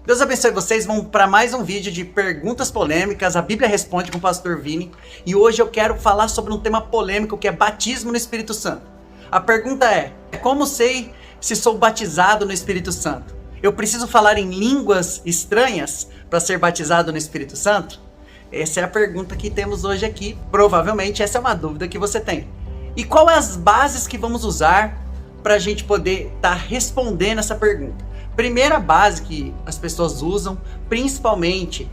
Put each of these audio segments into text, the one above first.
Deus abençoe vocês, vamos para mais um vídeo de perguntas polêmicas, a Bíblia responde com o pastor Vini. E hoje eu quero falar sobre um tema polêmico que é batismo no Espírito Santo. A pergunta é, como sei se sou batizado no Espírito Santo? Eu preciso falar em línguas estranhas para ser batizado no Espírito Santo? Essa é a pergunta que temos hoje aqui, provavelmente essa é uma dúvida que você tem. E qual é as bases que vamos usar para a gente poder estar respondendo essa pergunta? Primeira base que as pessoas usam, principalmente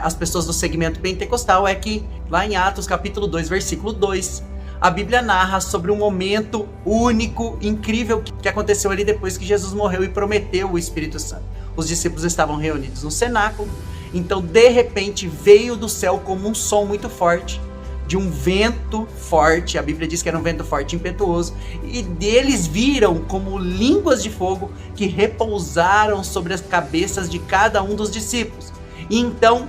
as pessoas do segmento pentecostal, é que lá em Atos capítulo 2, versículo 2, a Bíblia narra sobre um momento único, incrível, que aconteceu ali depois que Jesus morreu e prometeu o Espírito Santo. Os discípulos estavam reunidos no cenáculo, então de repente veio do céu como um som muito forte, de um vento forte, a Bíblia diz que era um vento forte e impetuoso, e eles viram como línguas de fogo que repousaram sobre as cabeças de cada um dos discípulos. E então,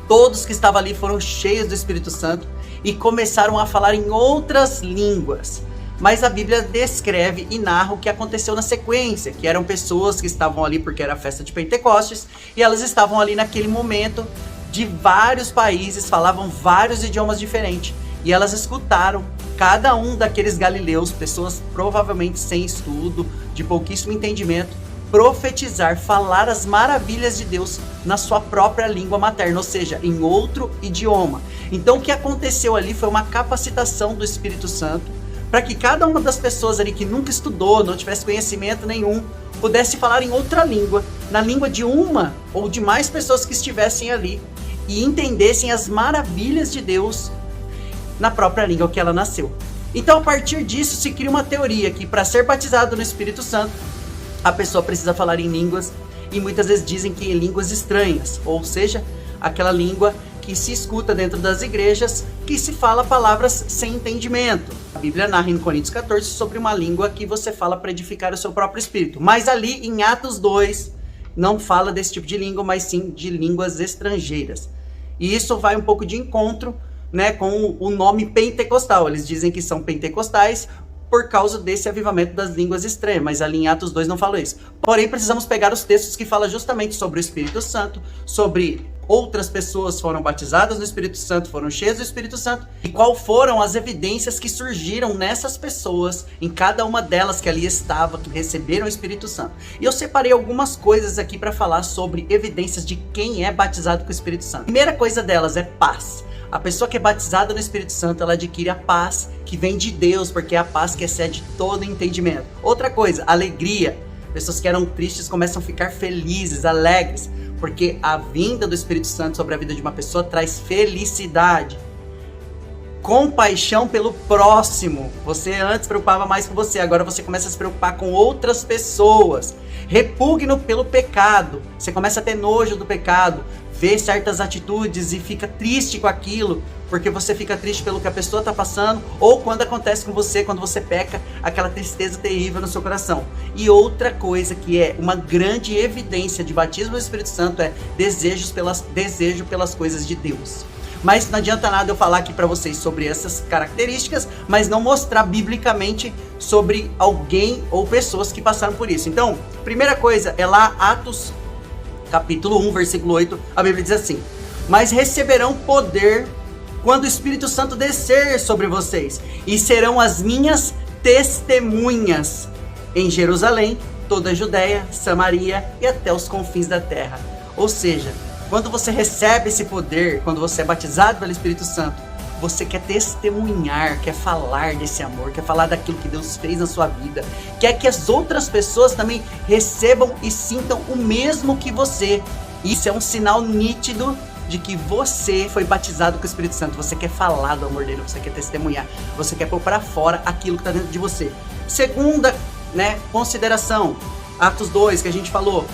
todos que estavam ali foram cheios do Espírito Santo e começaram a falar em outras línguas. Mas a Bíblia descreve e narra o que aconteceu na sequência, que eram pessoas que estavam ali porque era a festa de Pentecostes, e elas estavam ali naquele momento de vários países, falavam vários idiomas diferentes. E elas escutaram cada um daqueles galileus, pessoas provavelmente sem estudo, de pouquíssimo entendimento, profetizar, falar as maravilhas de Deus na sua própria língua materna, ou seja, em outro idioma. Então o que aconteceu ali foi uma capacitação do Espírito Santo, para que cada uma das pessoas ali que nunca estudou, não tivesse conhecimento nenhum, pudesse falar em outra língua, na língua de uma ou de mais pessoas que estivessem ali, e entendessem as maravilhas de Deus na própria língua que ela nasceu. Então, a partir disso, se cria uma teoria que para ser batizado no Espírito Santo, a pessoa precisa falar em línguas, e muitas vezes dizem que em línguas estranhas, ou seja, aquela língua que se escuta dentro das igrejas, que se fala palavras sem entendimento. A Bíblia narra em Coríntios 14 sobre uma língua que você fala para edificar o seu próprio espírito. Mas ali em Atos 2, não fala desse tipo de língua, mas sim de línguas estrangeiras. E isso vai um pouco de encontro, né, com o nome pentecostal. Eles dizem que são pentecostais por causa desse avivamento das línguas estranhas, mas ali em Atos 2 não fala isso. Porém, precisamos pegar os textos que falam justamente sobre o Espírito Santo, sobre outras pessoas foram batizadas no Espírito Santo, foram cheias do Espírito Santo, e qual foram as evidências que surgiram nessas pessoas, em cada uma delas que ali estava, que receberam o Espírito Santo. E eu separei algumas coisas aqui para falar sobre evidências de quem é batizado com o Espírito Santo. A primeira coisa delas é paz. A pessoa que é batizada no Espírito Santo, ela adquire a paz que vem de Deus, porque é a paz que excede todo entendimento. Outra coisa, alegria. Pessoas que eram tristes começam a ficar felizes, alegres, porque a vinda do Espírito Santo sobre a vida de uma pessoa traz felicidade. Compaixão pelo próximo. Você antes se preocupava mais com você, agora você começa a se preocupar com outras pessoas. Repugno pelo pecado. Você começa a ter nojo do pecado, vê certas atitudes e fica triste com aquilo, porque você fica triste pelo que a pessoa está passando, ou quando acontece com você, quando você peca, aquela tristeza terrível no seu coração. E outra coisa que é uma grande evidência de batismo do Espírito Santo é desejo pelas coisas de Deus. Mas não adianta nada eu falar aqui para vocês sobre essas características, mas não mostrar biblicamente sobre alguém ou pessoas que passaram por isso. Então, primeira coisa é lá Atos capítulo 1, versículo 8, a Bíblia diz assim: mas receberão poder quando o Espírito Santo descer sobre vocês, e serão as minhas testemunhas em Jerusalém, toda a Judéia, Samaria e até os confins da terra. Ou seja, quando você recebe esse poder, quando você é batizado pelo Espírito Santo, você quer testemunhar, quer falar desse amor, quer falar daquilo que Deus fez na sua vida, quer que as outras pessoas também recebam e sintam o mesmo que você. Isso é um sinal nítido de que você foi batizado com o Espírito Santo. Você quer falar do amor dele, você quer testemunhar, você quer pôr para fora aquilo que está dentro de você. Segunda, consideração, Atos 2, que a gente falou,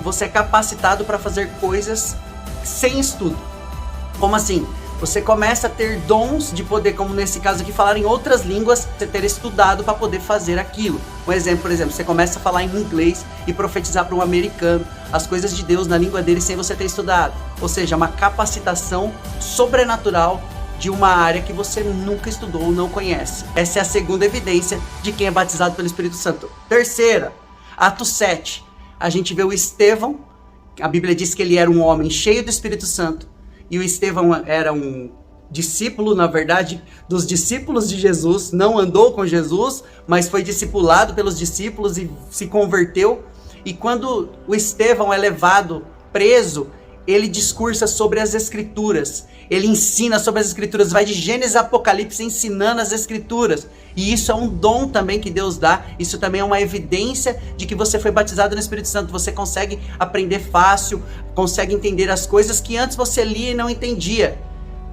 você é capacitado para fazer coisas sem estudo. Como assim? Você começa a ter dons de poder, como nesse caso aqui, falar em outras línguas, você ter estudado para poder fazer aquilo. Um exemplo, por exemplo, você começa a falar em inglês e profetizar para um americano as coisas de Deus na língua dele sem você ter estudado. Ou seja, uma capacitação sobrenatural de uma área que você nunca estudou ou não conhece. Essa é a segunda evidência de quem é batizado pelo Espírito Santo. Terceira, Atos 7. A gente vê o Estevão A Bíblia diz que ele era um homem cheio do Espírito Santo. E o Estevão era um discípulo, na verdade, dos discípulos de Jesus. Não andou com Jesus, mas foi discipulado pelos discípulos e se converteu. E quando o Estevão é levado preso, ele discursa sobre as Escrituras. Ele ensina sobre as Escrituras, vai de Gênesis a Apocalipse ensinando as Escrituras. E isso é um dom também que Deus dá. Isso também é uma evidência de que você foi batizado no Espírito Santo. Você consegue aprender fácil, consegue entender as coisas que antes você lia e não entendia.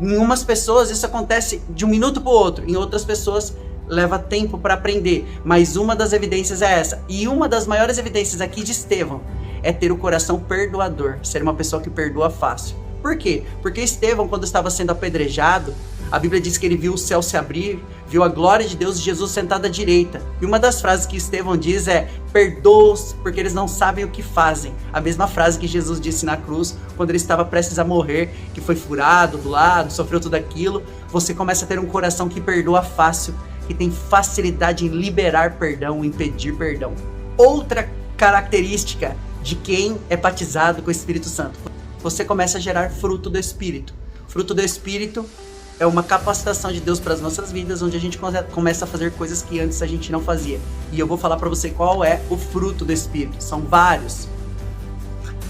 Em umas pessoas isso acontece de um minuto para o outro, em outras pessoas leva tempo para aprender. Mas uma das evidências é essa. E uma das maiores evidências aqui de Estevão é ter o coração perdoador, ser uma pessoa que perdoa fácil. Por quê? Porque Estevão, quando estava sendo apedrejado, a Bíblia diz que ele viu o céu se abrir, viu a glória de Deus e Jesus sentado à direita. E uma das frases que Estevão diz é: perdoa-os, porque eles não sabem o que fazem. A mesma frase que Jesus disse na cruz, quando ele estava prestes a morrer, que foi furado do lado, sofreu tudo aquilo. Você começa a ter um coração que perdoa fácil, que tem facilidade em liberar perdão, em pedir perdão. Outra característica de quem é batizado com o Espírito Santo: você começa a gerar fruto do Espírito. Fruto do Espírito é uma capacitação de Deus para as nossas vidas, onde a gente começa a fazer coisas que antes a gente não fazia. E eu vou falar para você qual é o fruto do Espírito. São vários.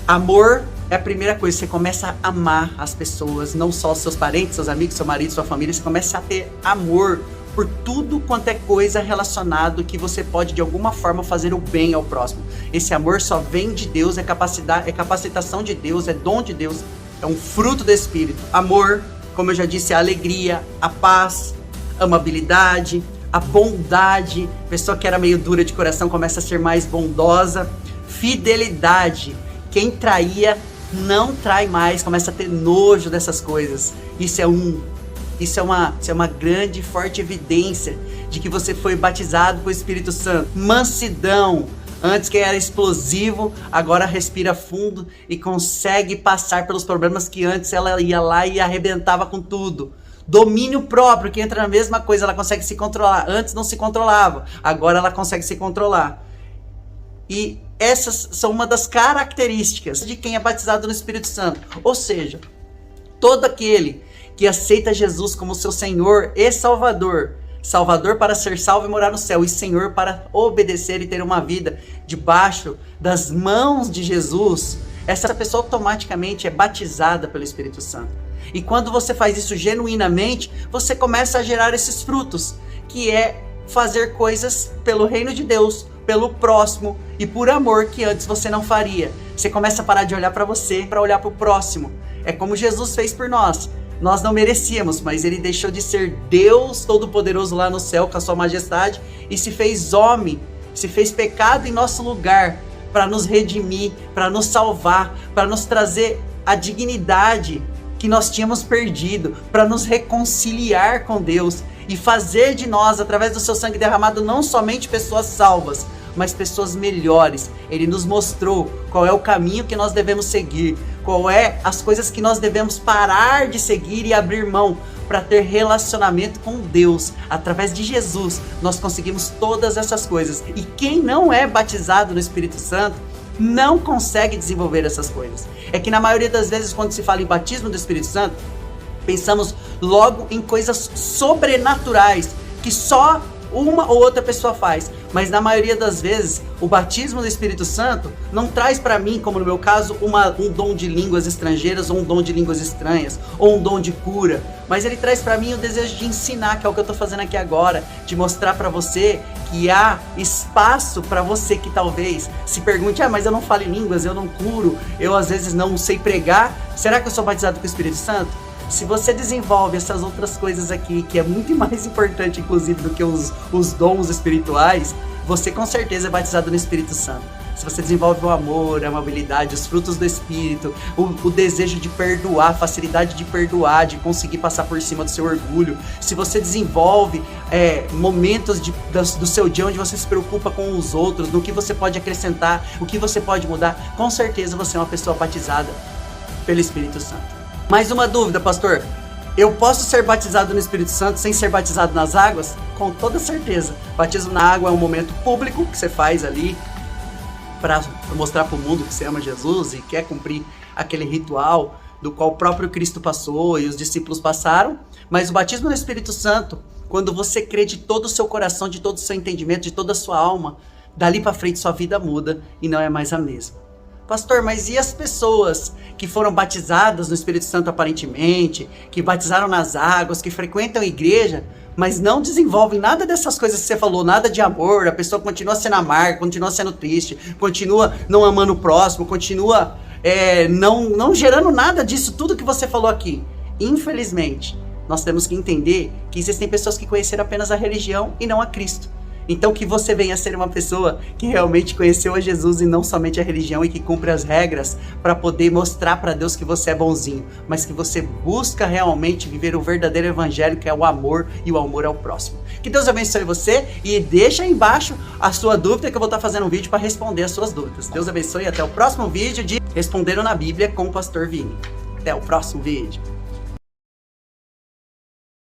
Amor é a primeira coisa. Você começa a amar as pessoas, não só os seus parentes, seus amigos, seu marido, sua família. Você começa a ter amor por tudo quanto é coisa relacionado que você pode de alguma forma fazer o bem ao próximo. Esse amor só vem de Deus, é capacitação de Deus, é dom de Deus, é um fruto do Espírito. Amor, como eu já disse, a alegria, a paz, a amabilidade, a bondade. A pessoa que era meio dura de coração começa a ser mais bondosa. Fidelidade. Quem traía não trai mais, começa a ter nojo dessas coisas. Isso é uma grande e forte evidência de que você foi batizado com o Espírito Santo. Mansidão. Antes quem era explosivo, agora respira fundo e consegue passar pelos problemas que antes ela ia lá e arrebentava com tudo. Domínio próprio, que entra na mesma coisa, ela consegue se controlar. Antes não se controlava, agora ela consegue se controlar. E essas são uma das características de quem é batizado no Espírito Santo. Ou seja, todo aquele que aceita Jesus como seu Senhor e Salvador, Salvador para ser salvo e morar no céu, e Senhor para obedecer e ter uma vida debaixo das mãos de Jesus, essa pessoa automaticamente é batizada pelo Espírito Santo. E quando você faz isso genuinamente, você começa a gerar esses frutos, que é fazer coisas pelo reino de Deus, pelo próximo e por amor que antes você não faria. Você começa a parar de olhar para você, para olhar para o próximo. É como Jesus fez por nós. Nós não merecíamos, mas ele deixou de ser Deus Todo-Poderoso lá no céu com a sua majestade e se fez homem, se fez pecado em nosso lugar para nos redimir, para nos salvar, para nos trazer a dignidade que nós tínhamos perdido, para nos reconciliar com Deus e fazer de nós, através do seu sangue derramado, não somente pessoas salvas, mas pessoas melhores. Ele nos mostrou qual é o caminho que nós devemos seguir, qual é as coisas que nós devemos parar de seguir e abrir mão para ter relacionamento com Deus. Através de Jesus, nós conseguimos todas essas coisas. E quem não é batizado no Espírito Santo não consegue desenvolver essas coisas. É que na maioria das vezes, quando se fala em batismo do Espírito Santo, pensamos logo em coisas sobrenaturais que só uma ou outra pessoa faz. Mas na maioria das vezes, o batismo do Espírito Santo não traz para mim, como no meu caso, um dom de línguas estrangeiras, ou um dom de línguas estranhas, ou um dom de cura. Mas ele traz para mim o desejo de ensinar, que é o que eu estou fazendo aqui agora, de mostrar para você que há espaço para você que talvez se pergunte: mas eu não falo em línguas, eu não curo, eu às vezes não sei pregar, será que eu sou batizado com o Espírito Santo? Se você desenvolve essas outras coisas aqui, que é muito mais importante, inclusive, do que os dons espirituais, você com certeza é batizado no Espírito Santo. Se você desenvolve o amor, a amabilidade, os frutos do Espírito, o desejo de perdoar, a facilidade de perdoar, de conseguir passar por cima do seu orgulho, se você desenvolve momentos do seu dia onde você se preocupa com os outros, no que você pode acrescentar, o que você pode mudar, com certeza você é uma pessoa batizada pelo Espírito Santo. Mais uma dúvida, pastor. Eu posso ser batizado no Espírito Santo sem ser batizado nas águas? Com toda certeza. Batismo na água é um momento público que você faz ali. para mostrar para o mundo que você ama Jesus e quer cumprir aquele ritual do qual o próprio Cristo passou e os discípulos passaram. Mas o batismo no Espírito Santo, quando você crê de todo o seu coração, de todo o seu entendimento, de toda a sua alma, dali para frente sua vida muda e não é mais a mesma. Pastor, mas e as pessoas que foram batizadas no Espírito Santo aparentemente, que batizaram nas águas, que frequentam a igreja, mas não desenvolvem nada dessas coisas que você falou, nada de amor, a pessoa continua sendo amarga, continua sendo triste, continua não amando o próximo, continua não gerando nada disso, tudo que você falou aqui. Infelizmente, nós temos que entender que existem pessoas que conheceram apenas a religião e não a Cristo. Então que você venha ser uma pessoa que realmente conheceu a Jesus e não somente a religião e que cumpre as regras para poder mostrar para Deus que você é bonzinho, mas que você busca realmente viver o verdadeiro evangelho, que é o amor e o amor ao próximo. Que Deus abençoe você e deixa aí embaixo a sua dúvida que eu vou estar fazendo um vídeo para responder as suas dúvidas. Deus abençoe e até o próximo vídeo de Respondendo na Bíblia com o Pastor Vini. Até o próximo vídeo.